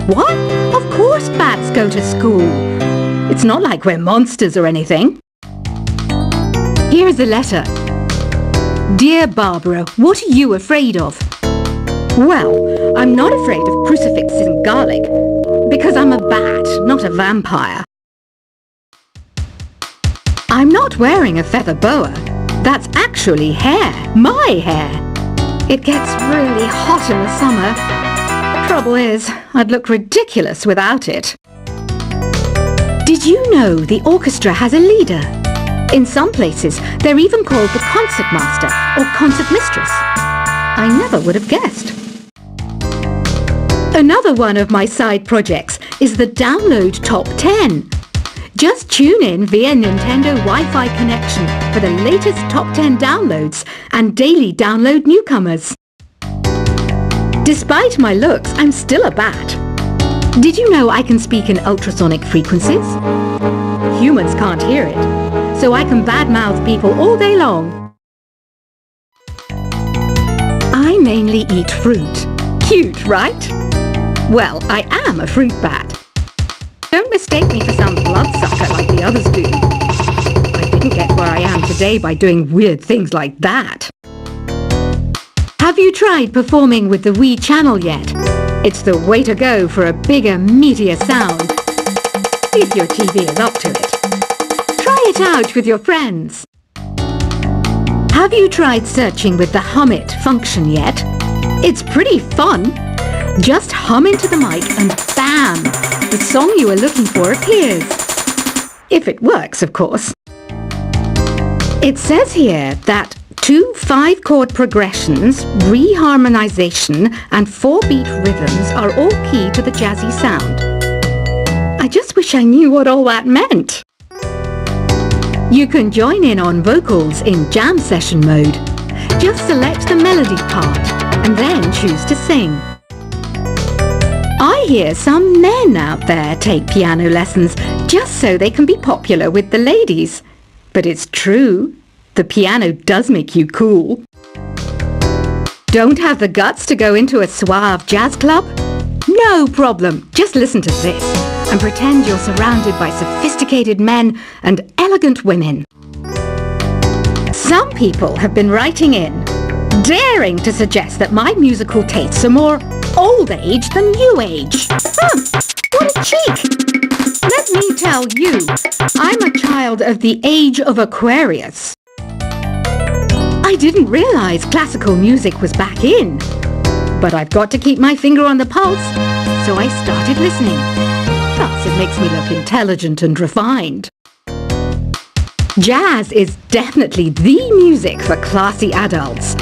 What? Of course bats go to school. It's not like we're monsters or anything. Here's a letter. Dear Barbara, what are you afraid of? Well, I'm not afraid of crucifixes and garlic, because I'm a bat, not a vampire. I'm not wearing a feather boa. That's actually hair, my hair. It gets really hot in the summer. Trouble is, I'd look ridiculous without it. Did you know the orchestra has a leader? In some places, they're even called the concertmaster or concertmistress. I never would have guessed. Another one of my side projects is the Download Top 10. Just tune in via Nintendo Wi-Fi connection for the latest top 10 downloads and daily download newcomers. Despite my looks, I'm still a bat. Did you know I can speak in ultrasonic frequencies? Humans can't hear it, so I can badmouth people all day long. I mainly eat fruit. Cute, right? Well, I am a fruit bat. Don't mistake me for some bloodsucker like the others do. I didn't get where I am today by doing weird things like that. Have you tried performing with the Wii channel yet? It's the way to go for a bigger, meatier sound. If your TV is up to it. Try it out with your friends. Have you tried searching with the Hum It function yet? It's pretty fun. Just hum into the mic and bam! The song you are looking for appears. If it works, of course. It says here that 2 5-chord progressions, reharmonization and 4-beat rhythms are all key to the jazzy sound. I just wish I knew what all that meant. You can join in on vocals in jam session mode. Just select the melody part and then choose to sing. I hear some men out there take piano lessons just so they can be popular with the ladies. But it's true, the piano does make you cool. Don't have the guts to go into a suave jazz club? No problem, just listen to this and pretend you're surrounded by sophisticated men and elegant women. Some people have been writing in, daring to suggest that my musical tastes are more old age than new age. What a cheek! Let me tell you, I'm a child of the age of Aquarius. I didn't realize classical music was back in. But I've got to keep my finger on the pulse, so I started listening. Plus, it makes me look intelligent and refined. Jazz is definitely the music for classy adults.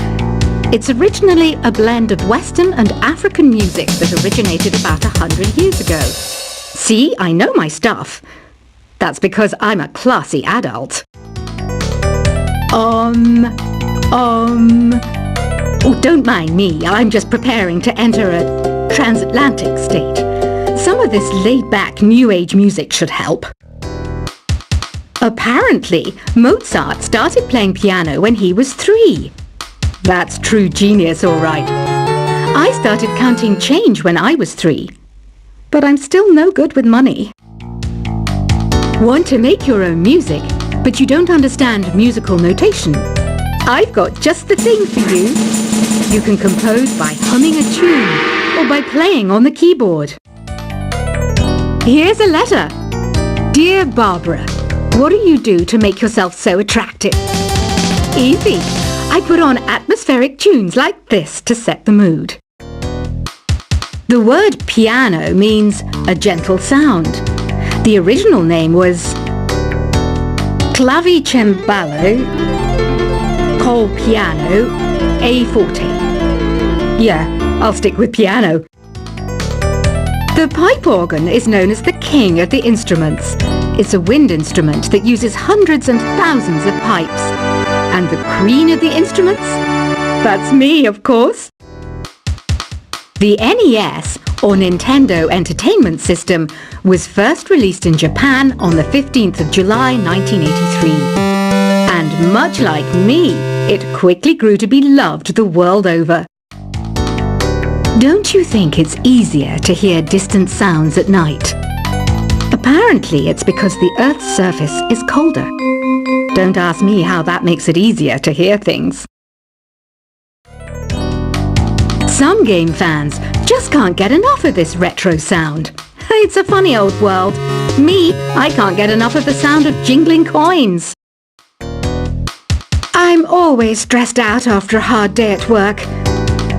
It's originally a blend of Western and African music that originated about 100 years ago. See, I know my stuff. That's because I'm a classy adult. Oh, don't mind me. I'm just preparing to enter a transatlantic state. Some of this laid-back New Age music should help. Apparently, Mozart started playing piano when he was 3. That's true genius, all right. I started counting change when I was 3. But I'm still no good with money. Want to make your own music, but you don't understand musical notation? I've got just the thing for you. You can compose by humming a tune or by playing on the keyboard. Here's a letter. Dear Barbara, what do you do to make yourself so attractive? Easy. I put on atmospheric tunes like this to set the mood. The word piano means a gentle sound. The original name was clavicembalo col piano a forte. Yeah, I'll stick with piano. The pipe organ is known as the king of the instruments. It's a wind instrument that uses hundreds and thousands of pipes. And the queen of the instruments? That's me, of course. The NES, or Nintendo Entertainment System, was first released in Japan on the 15th of July 1983. And much like me, it quickly grew to be loved the world over. Don't you think it's easier to hear distant sounds at night? Apparently, it's because the Earth's surface is colder. Don't ask me how that makes it easier to hear things. Some game fans just can't get enough of this retro sound. It's a funny old world. Me, I can't get enough of the sound of jingling coins. I'm always stressed out after a hard day at work.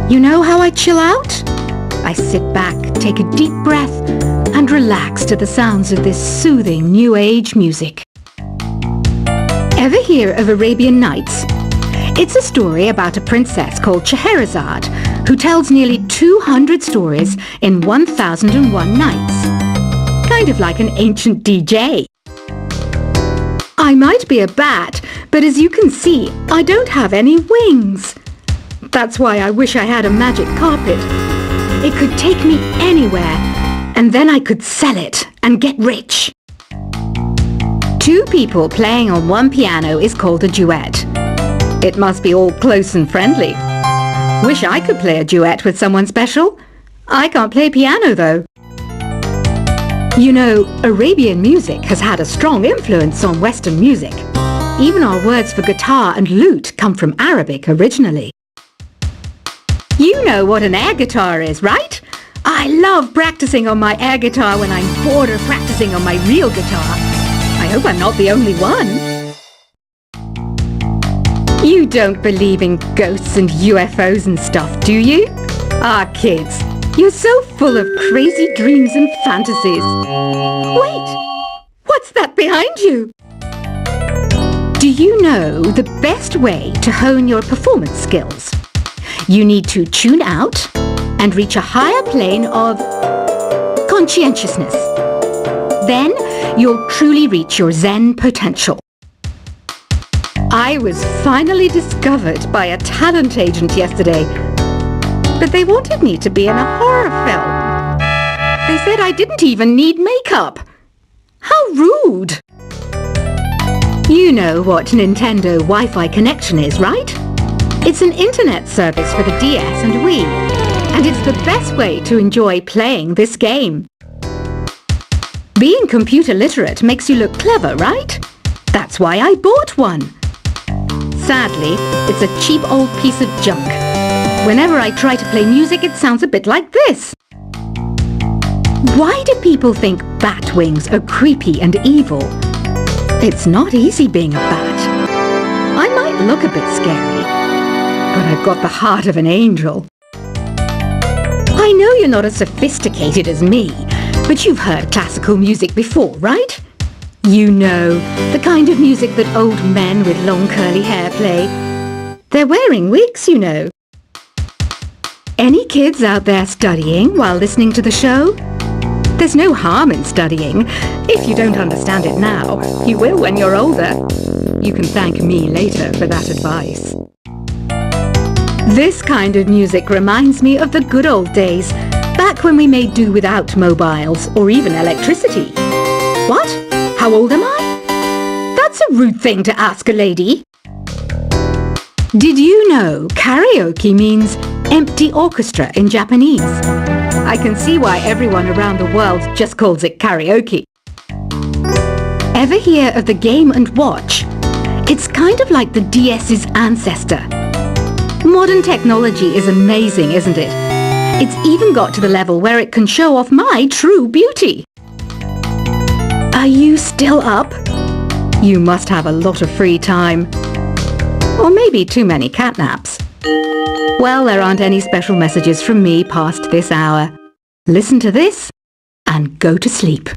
You know how I chill out? I sit back, take a deep breath, and relax to the sounds of this soothing New Age music. Ever hear of Arabian Nights? It's a story about a princess called Scheherazade, who tells nearly 200 stories in 1001 nights. Kind of like an ancient DJ. I might be a bat, but as you can see, I don't have any wings. That's why I wish I had a magic carpet. It could take me anywhere, and then I could sell it and get rich. Two people playing on one piano is called a duet. It must be all close and friendly. Wish I could play a duet with someone special. I can't play piano though. You know, Arabian music has had a strong influence on Western music. Even our words for guitar and lute come from Arabic originally. You know what an air guitar is, right? I love practicing on my air guitar when I'm bored of practicing on my real guitar. I hope I'm not the only one. You don't believe in ghosts and UFOs and stuff, do you? Ah, kids, you're so full of crazy dreams and fantasies. Wait, what's that behind you? Do you know the best way to hone your performance skills? You need to tune out and reach a higher plane of conscientiousness. Then you'll truly reach your Zen potential. I was finally discovered by a talent agent yesterday, but they wanted me to be in a horror film. They said I didn't even need makeup. How rude! You know what Nintendo Wi-Fi connection is, right? It's an internet service for the DS and Wii, and it's the best way to enjoy playing this game. Being computer literate makes you look clever, right? That's why I bought one. Sadly, it's a cheap old piece of junk. Whenever I try to play music, it sounds a bit like this. Why do people think bat wings are creepy and evil? It's not easy being a bat. I might look a bit scary, but I've got the heart of an angel. I know you're not as sophisticated as me, but you've heard classical music before, right? You know, the kind of music that old men with long curly hair play. They're wearing wigs, you know. Any kids out there studying while listening to the show? There's no harm in studying. If you don't understand it now, you will when you're older. You can thank me later for that advice. This kind of music reminds me of the good old days, back when we made do without mobiles or even electricity. What? How old am I? That's a rude thing to ask a lady. Did you know karaoke means empty orchestra in Japanese? I can see why everyone around the world just calls it karaoke. Ever hear of the Game & Watch? It's kind of like the DS's ancestor. Modern technology is amazing, isn't it? It's even got to the level where it can show off my true beauty. Are you still up? You must have a lot of free time. Or maybe too many catnaps. Well, there aren't any special messages from me past this hour. Listen to this and go to sleep.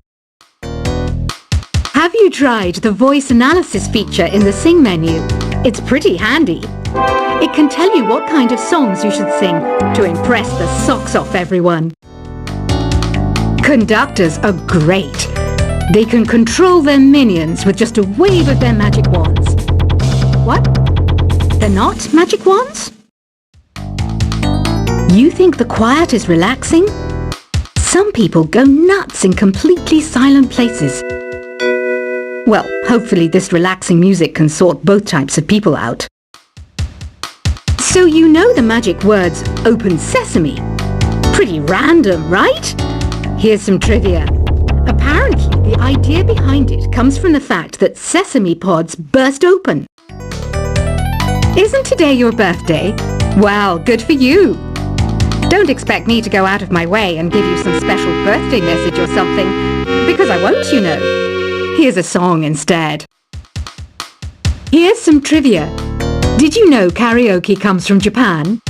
Have you tried the voice analysis feature in the Sing menu? It's pretty handy. It can tell you what kind of songs you should sing to impress the socks off everyone. Conductors are great. They can control their minions with just a wave of their magic wands. What? They're not magic wands? You think the quiet is relaxing? Some people go nuts in completely silent places. Well, hopefully this relaxing music can sort both types of people out. So you know the magic words "Open Sesame." Pretty random, right? Here's some trivia. Apparently, the idea behind it comes from the fact that sesame pods burst open. Isn't today your birthday? Well, good for you. Don't expect me to go out of my way and give you some special birthday message or something, because I won't, you know. Here's a song instead. Here's some trivia. Did you know karaoke comes from Japan?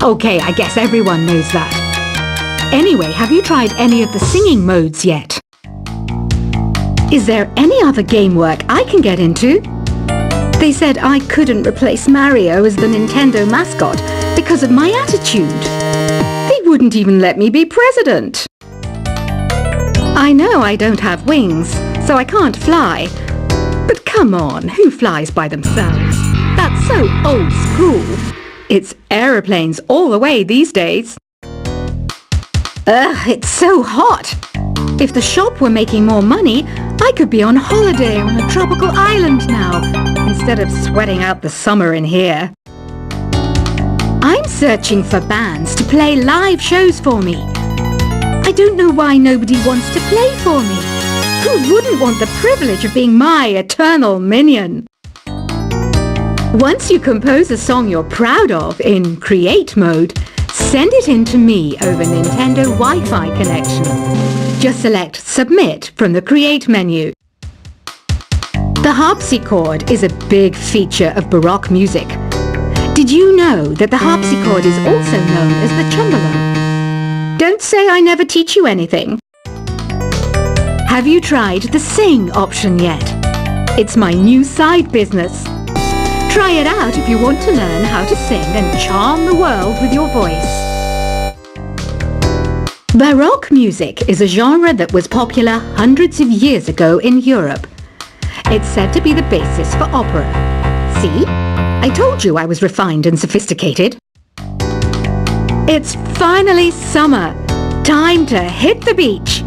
Okay, I guess everyone knows that. Anyway, have you tried any of the singing modes yet? Is there any other game work I can get into? They said I couldn't replace Mario as the Nintendo mascot because of my attitude. They wouldn't even let me be president. I know I don't have wings, so I can't fly. But come on, who flies by themselves? That's so old school. It's aeroplanes all the way these days. Ugh, it's so hot. If the shop were making more money, I could be on holiday on a tropical island now, instead of sweating out the summer in here. I'm searching for bands to play live shows for me. I don't know why nobody wants to play for me. Who wouldn't want the privilege of being my eternal minion? Once you compose a song you're proud of in Create mode, send it in to me over Nintendo Wi-Fi connection. Just select Submit from the Create menu. The harpsichord is a big feature of Baroque music. Did you know that the harpsichord is also known as the cembalo? Don't say I never teach you anything. Have you tried the Sing option yet? It's my new side business. Try it out if you want to learn how to sing and charm the world with your voice. Baroque music is a genre that was popular hundreds of years ago in Europe. It's said to be the basis for opera. See? I told you I was refined and sophisticated. It's finally summer. Time to hit the beach.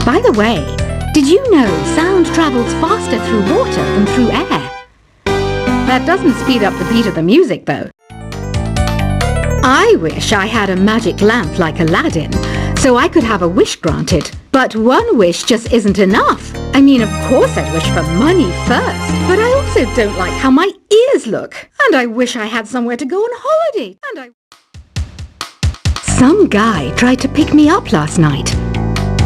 By the way, did you know sound travels faster through water than through air? That doesn't speed up the beat of the music, though. I wish I had a magic lamp like Aladdin, so I could have a wish granted. But one wish just isn't enough. I mean, of course I'd wish for money first, but I also don't like how my ears look. And I wish I had somewhere to go on holiday. Some guy tried to pick me up last night.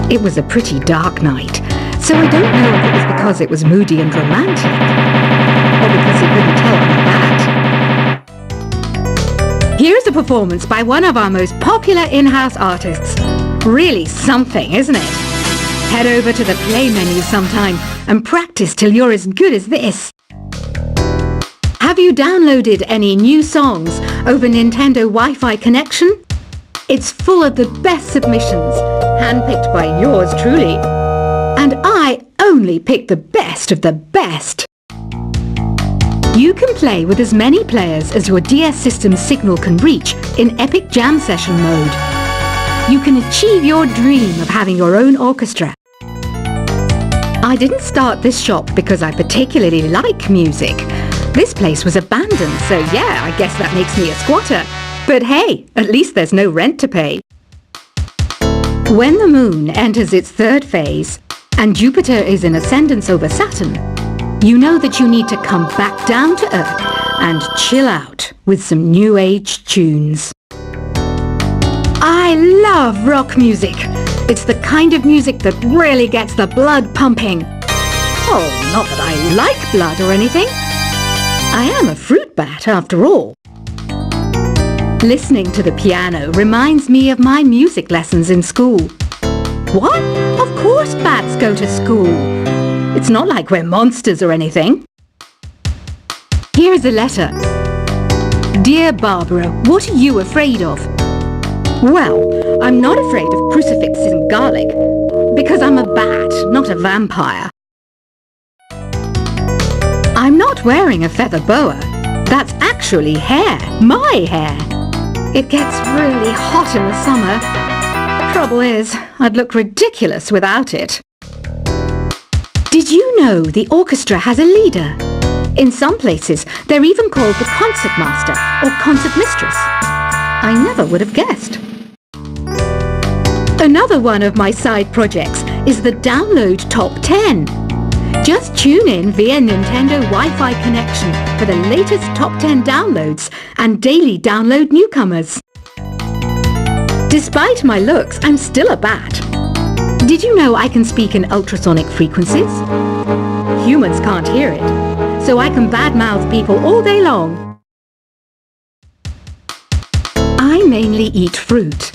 It was a pretty dark night, so I don't know if it was because it was moody and romantic, or because he couldn't tell I'm a bat. Here's a performance by one of our most popular in-house artists. Really something, isn't it? Head over to the play menu sometime and practice till you're as good as this. Have you downloaded any new songs over Nintendo Wi-Fi connection? It's full of the best submissions, handpicked by yours truly. And I only pick the best of the best. You can play with as many players as your DS system's signal can reach in Epic Jam Session mode. You can achieve your dream of having your own orchestra. I didn't start this shop because I particularly like music. This place was abandoned, so yeah, I guess that makes me a squatter. But hey, at least there's no rent to pay. When the moon enters its third phase and Jupiter is in ascendance over Saturn, you know that you need to come back down to Earth and chill out with some new age tunes. I love rock music. It's the kind of music that really gets the blood pumping. Oh, not that I like blood or anything. I am a fruit bat after all. Listening to the piano reminds me of my music lessons in school. What? Of course bats go to school. It's not like we're monsters or anything. Here's a letter. Dear Barbara, what are you afraid of? Well, I'm not afraid of crucifixes and garlic, because I'm a bat, not a vampire. I'm not wearing a feather boa. That's actually hair, my hair. It gets really hot in the summer. Trouble is, I'd look ridiculous without it. Did you know the orchestra has a leader? In some places, they're even called the concertmaster or concert mistress. I never would have guessed. Another one of my side projects is the Download Top 10. Just tune in via Nintendo Wi-Fi connection for the latest top 10 downloads and daily download newcomers. Despite my looks, I'm still a bat. Did you know I can speak in ultrasonic frequencies? Humans can't hear it, so I can badmouth people all day long. I mainly eat fruit.